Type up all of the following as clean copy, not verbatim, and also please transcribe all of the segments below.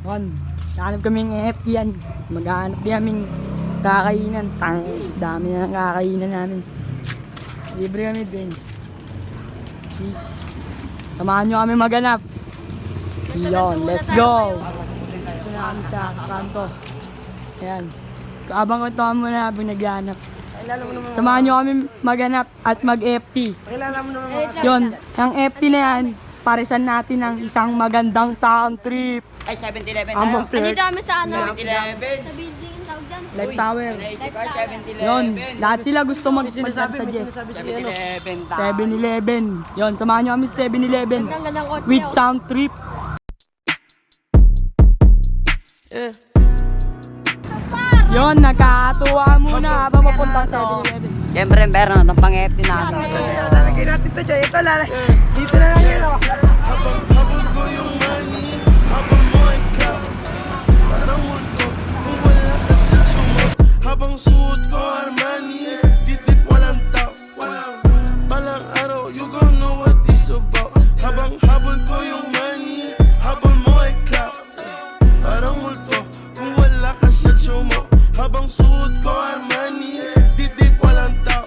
Juan, hanap kaming EFT yan. Maghanap din kaming kakainan. Dami na ng kakainan namin. Libre kami din. Cheese. Samahan nyo kami maghanap. Yon, let's go! Ito na kami sa kanto. Ayan. Abang kontuhan muna habang naghanap. Samahan nyo kami maghanap at mag-FT. Yun, ang FT na yan, parisan natin ng isang magandang sound trip. Ay, 7-Eleven Among tayo. flirt. Andito kami sa ano? 7-Eleven. Sa building, tawag dyan. Light Tower. 7-Eleven. Yun, lahat sila gusto mag-suggest. 7-Eleven tayo. 7-Eleven. Yun, samahan nyo kami sa 7-Eleven. Gandang kotse. With sound trip. Yun, nakakatuwa muna habang mapunta sa 7-Eleven. Siyempre, meron itong pang-FT natin. Lalagay natin to dyan. Ito, dito na lang yun. Habang ko yung money, habang mo ay club. Parang multo, kung wala ka sa tsumo. Habang suot ko Armani, didit walang tao. Balang araw, you gon' know what this about. Habang habol ko yung money, habang mo ay club. Parang multo, kung wala ka sa tsumo. Habang suot ko Armani, didit walang tao.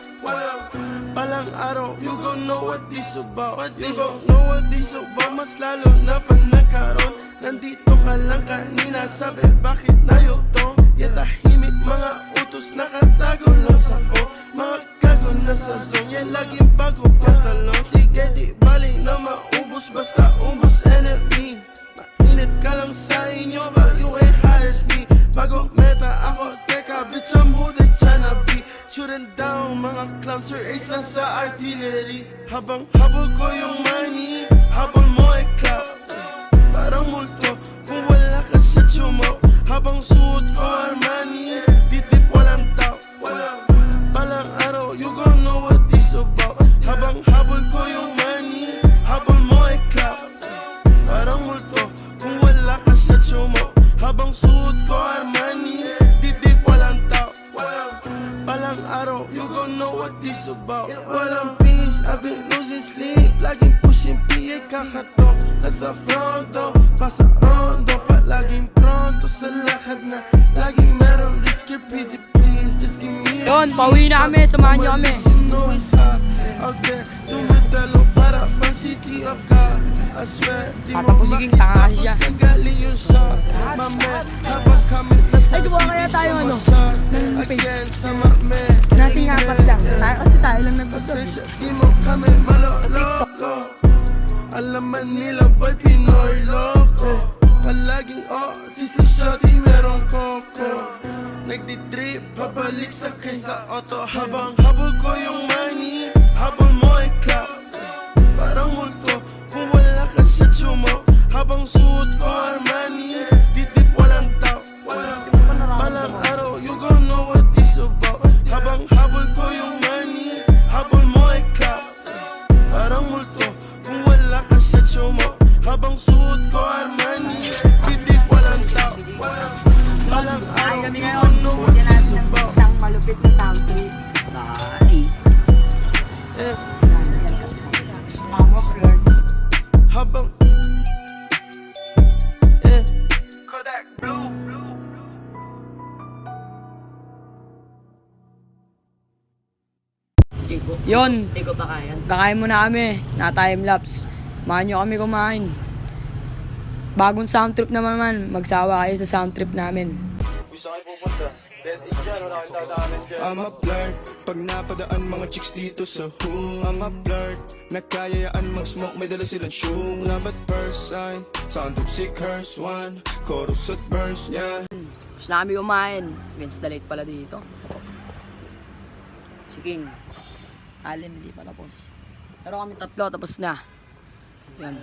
Balang araw, you gon' know what this about. You gon' know what this about. Mas lalo na pa nagkaroon. Nandito ka lang kanina, sabi bakit nayutong? Yan tahimik mga utos, nakatago lang sa phone. Mga gago na sa zone, yan laging bago pantalon. Sige di baling na maubos, basta ubos enemy. Mainit ka lang sa inyo, but you ain't hot as me. Bago meta ako, teka bitch I'm who they tryna be. Shooting down mga clowns, your ace nasa artillery. Habang habol ko yung money, habol mo ay club. Parang multo, kung wala ka sa tsumo. Habang suot ko Armani, didit walang tao. Balang araw, you gon' know what this about. Habang habol ko yung money, habol mo ay club. Parang multo, kung wala ka sa tsumo. Habang suot ko Armani, didit walang tao. Balang araw, you gon' know what this about. Walang peace, I've been losing sleep. Laging pushing PA, kakatok. Nasa fronto, pasa rondo. Palaging pronto sa lakad na laging meron risky, pretty please. Just give me a Yun, pauwi na kami, samahan nyo kami. You know it's hot out there. Tumitalo para bang city of God. I swear, di mo Tatapusiging makita tanga ko siya. sa gali yung shot. Mamen, habang kami nasa Ay, gawa kaya tayo ano, shot. ng page. Again, sa mamen. Nating apat lang. Tayo kasi tayo lang nagpunta. Pasensya, di mo kami maloloko. Alaman nila boy, Pinoy loko. Palaging di sa shawty merong koko. Nagdi-drip, pabalik sa kaysa auto. Habang habol ko yung money, habol mo ay club. Parang multo, kung wala ka sa tsumo. Habang suot ko Armani, didit walang tao. Balang araw, you gon' know what this about. Habang habol ko yung money, habol mo ay club. Parang multo, kung wala ka sa tsumo. Habang suot ko Armani, didit walang tao. Balang araw, Kami you ngayon, gon' know what bigyan this natin ng about. isang malupit na sound trip. Eh, Amok flirt. habang Kodak Blue. Yun, Hindi ko pa kaya. kakain muna kami. Na-time lapse. Samahan nyo kami kumain. Bagong sound trip naman, magsawa kayo sa sound trip namin. I'm a flirt, pag napadaan mga chicks dito sa hood. I'm a flirt, nakayayaan mag-smoke, may dala silang shoe. Love at first sight, sound of sick curse one, chorus at verse, yeah. Tapos na kami kumain. Against the late pala dito. Si King. Alim, hindi pa tapos. Pero kami tatlo, tapos na. Yan.